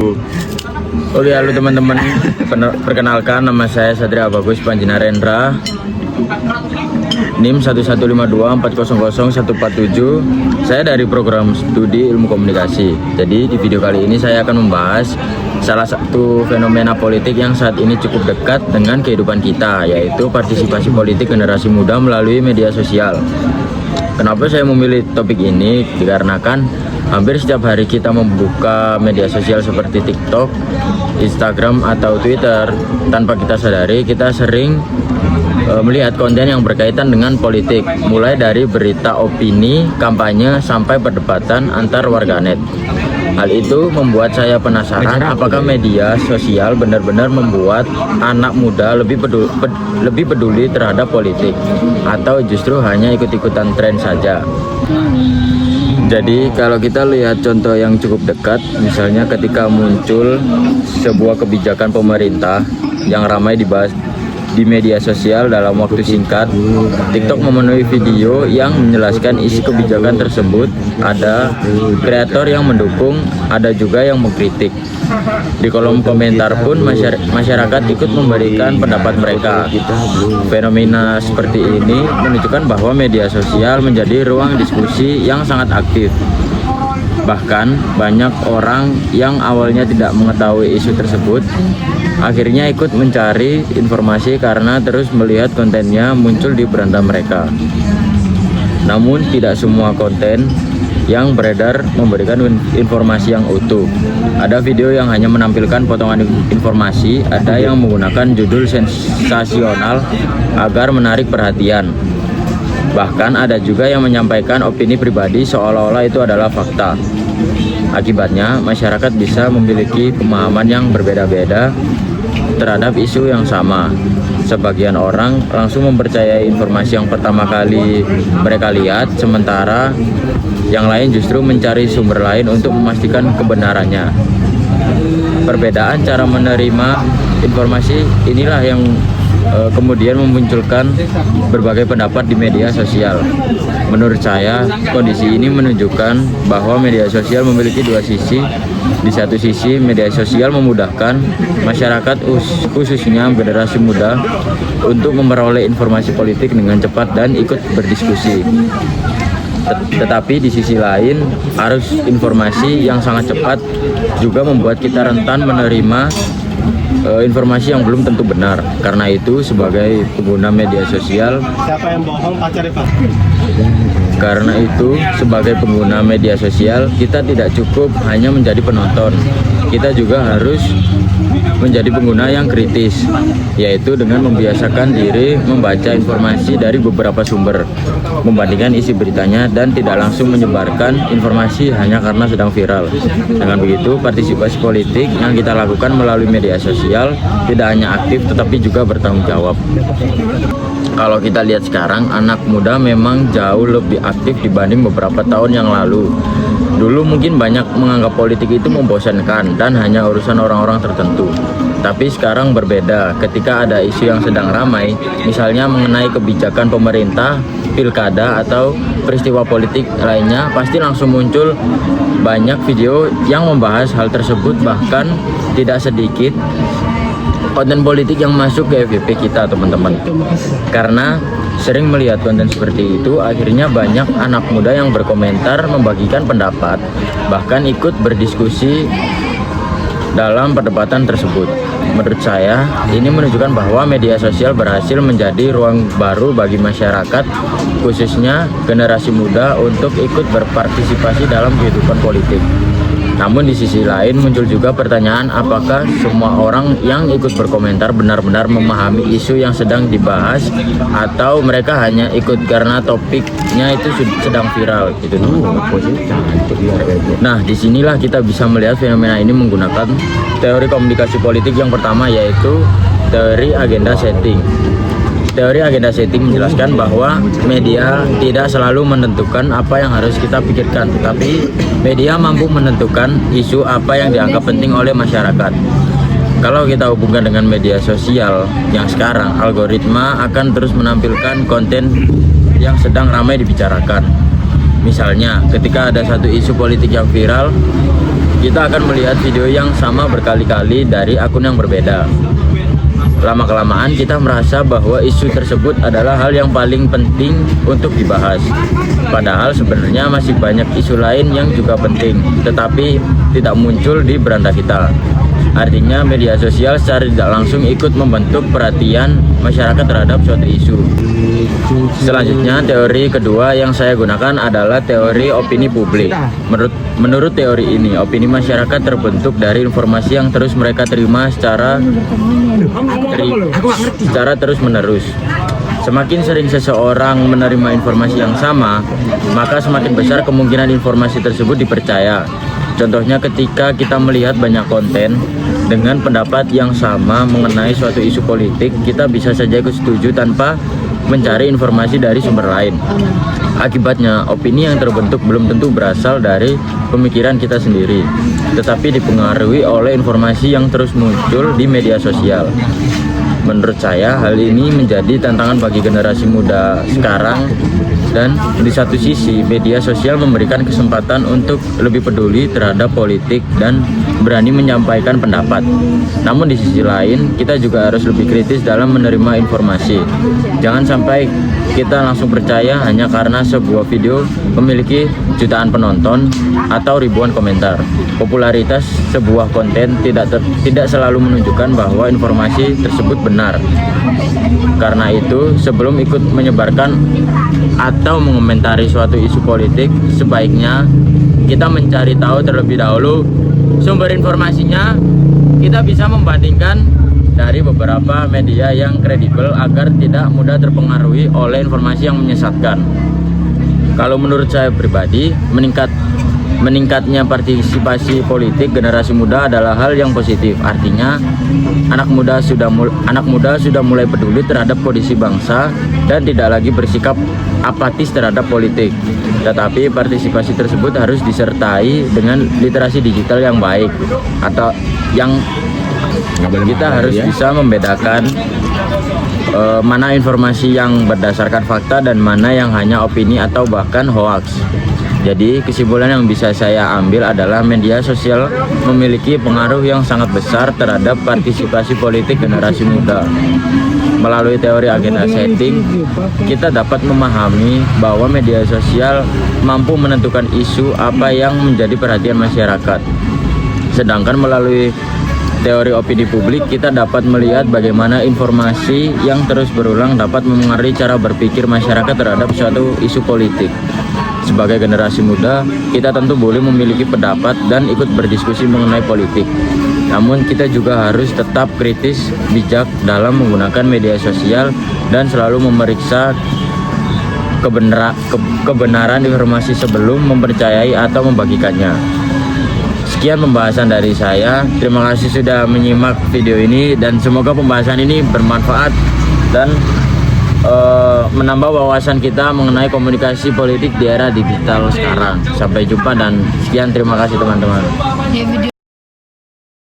Oke, halo teman-teman. Perkenalkan, nama saya Satria Bagus Panjinarendra, NIM 11524000147. Saya dari program studi ilmu komunikasi. Jadi di video kali ini saya akan membahas salah satu fenomena politik yang saat ini cukup dekat dengan kehidupan kita, yaitu partisipasi politik generasi muda melalui media sosial. Kenapa saya memilih topik ini? Dikarenakan hampir setiap hari kita membuka media sosial seperti TikTok, Instagram, atau Twitter. Tanpa kita sadari, kita sering melihat konten yang berkaitan dengan politik, mulai dari berita opini, kampanye, sampai perdebatan antar warganet. Hal itu membuat saya penasaran apakah media sosial benar-benar membuat anak muda lebih peduli terhadap politik, atau justru hanya ikut-ikutan tren saja. Jadi kalau kita lihat contoh yang cukup dekat, misalnya ketika muncul sebuah kebijakan pemerintah yang ramai dibahas di media sosial dalam waktu singkat, TikTok memenuhi video yang menjelaskan isi kebijakan tersebut. Ada kreator yang mendukung, ada juga yang mengkritik. Di kolom komentar pun masyarakat ikut memberikan pendapat mereka. Fenomena seperti ini menunjukkan bahwa media sosial menjadi ruang diskusi yang sangat aktif. Bahkan banyak orang yang awalnya tidak mengetahui isu tersebut akhirnya ikut mencari informasi karena terus melihat kontennya muncul di beranda mereka. Namun tidak semua konten yang beredar memberikan informasi yang utuh. Ada video yang hanya menampilkan potongan informasi, ada yang menggunakan judul sensasional agar menarik perhatian. Bahkan ada juga yang menyampaikan opini pribadi seolah-olah itu adalah fakta. Akibatnya, masyarakat bisa memiliki pemahaman yang berbeda-beda terhadap isu yang sama. Sebagian orang langsung mempercayai informasi yang pertama kali mereka lihat, sementara yang lain justru mencari sumber lain untuk memastikan kebenarannya. Perbedaan cara menerima informasi inilah yang kemudian memunculkan berbagai pendapat di media sosial. Menurut saya, kondisi ini menunjukkan bahwa media sosial memiliki dua sisi. Di satu sisi, media sosial memudahkan masyarakat, khususnya generasi muda, untuk memperoleh informasi politik dengan cepat dan ikut berdiskusi. Tetapi di sisi lain, arus informasi yang sangat cepat juga membuat kita rentan menerima informasi yang belum tentu benar. Karena itu, sebagai pengguna media sosial, kita tidak cukup hanya menjadi penonton. Kita juga harus menjadi pengguna yang kritis, yaitu dengan membiasakan diri membaca informasi dari beberapa sumber, membandingkan isi beritanya, dan tidak langsung menyebarkan informasi hanya karena sedang viral. Dengan begitu, partisipasi politik yang kita lakukan melalui media sosial tidak hanya aktif tetapi juga bertanggung jawab. Kalau kita lihat sekarang, anak muda memang jauh lebih aktif dibanding beberapa tahun yang lalu. Dulu mungkin banyak menganggap politik itu membosankan dan hanya urusan orang-orang tertentu. Tapi sekarang berbeda. Ketika ada isu yang sedang ramai, misalnya mengenai kebijakan pemerintah, pilkada, atau peristiwa politik lainnya, pasti langsung muncul banyak video yang membahas hal tersebut. Bahkan tidak sedikit konten politik yang masuk ke FYP kita, teman-teman. Karena sering melihat konten seperti itu, akhirnya banyak anak muda yang berkomentar, membagikan pendapat, bahkan ikut berdiskusi dalam perdebatan tersebut. Menurut saya, ini menunjukkan bahwa media sosial berhasil menjadi ruang baru bagi masyarakat, khususnya generasi muda, untuk ikut berpartisipasi dalam kehidupan politik. Namun di sisi lain muncul juga pertanyaan, apakah semua orang yang ikut berkomentar benar-benar memahami isu yang sedang dibahas, atau mereka hanya ikut karena topiknya itu sedang viral gitu. Nah, disinilah kita bisa melihat fenomena ini menggunakan teori komunikasi politik yang pertama, yaitu teori agenda setting. Teori agenda setting menjelaskan bahwa media tidak selalu menentukan apa yang harus kita pikirkan, tetapi media mampu menentukan isu apa yang dianggap penting oleh masyarakat. Kalau kita hubungkan dengan media sosial yang sekarang, algoritma akan terus menampilkan konten yang sedang ramai dibicarakan. Misalnya, ketika ada satu isu politik yang viral, kita akan melihat video yang sama berkali-kali dari akun yang berbeda. Lama-kelamaan kita merasa bahwa isu tersebut adalah hal yang paling penting untuk dibahas. Padahal sebenarnya masih banyak isu lain yang juga penting, tetapi tidak muncul di beranda kita. Artinya media sosial secara tidak langsung ikut membentuk perhatian masyarakat terhadap suatu isu. Selanjutnya, teori kedua yang saya gunakan adalah teori opini publik. Menurut teori ini, opini masyarakat terbentuk dari informasi yang terus mereka terima secara terus-menerus. Semakin sering seseorang menerima informasi yang sama, maka semakin besar kemungkinan informasi tersebut dipercaya. Contohnya ketika kita melihat banyak konten dengan pendapat yang sama mengenai suatu isu politik, kita bisa saja ikut setuju tanpa mencari informasi dari sumber lain. Akibatnya, opini yang terbentuk belum tentu berasal dari pemikiran kita sendiri, tetapi dipengaruhi oleh informasi yang terus muncul di media sosial. Menurut saya, hal ini menjadi tantangan bagi generasi muda sekarang, dan di satu sisi media sosial memberikan kesempatan untuk lebih peduli terhadap politik dan berani menyampaikan pendapat. Namun di sisi lain, kita juga harus lebih kritis dalam menerima informasi. Jangan sampai kita langsung percaya hanya karena sebuah video memiliki jutaan penonton atau ribuan komentar. Popularitas sebuah konten tidak selalu menunjukkan bahwa informasi tersebut benar. Karena itu, sebelum ikut menyebarkan atau mengomentari suatu isu politik, sebaiknya kita mencari tahu terlebih dahulu sumber informasinya. Kita bisa membandingkan dari beberapa media yang kredibel agar tidak mudah terpengaruhi oleh informasi yang menyesatkan. Kalau menurut saya pribadi, meningkatnya partisipasi politik generasi muda adalah hal yang positif. Artinya anak muda sudah mulai peduli terhadap kondisi bangsa dan tidak lagi bersikap apatis terhadap politik. Tetapi partisipasi tersebut harus disertai dengan literasi digital yang baik, atau yang kita harus bisa membedakan mana informasi yang berdasarkan fakta dan mana yang hanya opini atau bahkan hoax. Jadi kesimpulan yang bisa saya ambil adalah media sosial memiliki pengaruh yang sangat besar terhadap partisipasi politik generasi muda. Melalui teori agenda setting, kita dapat memahami bahwa media sosial mampu menentukan isu apa yang menjadi perhatian masyarakat. Sedangkan melalui teori opini publik, kita dapat melihat bagaimana informasi yang terus berulang dapat memengaruhi cara berpikir masyarakat terhadap suatu isu politik. Sebagai generasi muda, kita tentu boleh memiliki pendapat dan ikut berdiskusi mengenai politik. Namun kita juga harus tetap kritis, bijak dalam menggunakan media sosial dan selalu memeriksa kebenaran informasi sebelum mempercayai atau membagikannya. Sekian pembahasan dari saya. Terima kasih sudah menyimak video ini dan semoga pembahasan ini bermanfaat dan menambah wawasan kita mengenai komunikasi politik di era digital sekarang. Sampai jumpa dan sekian, terima kasih teman-teman.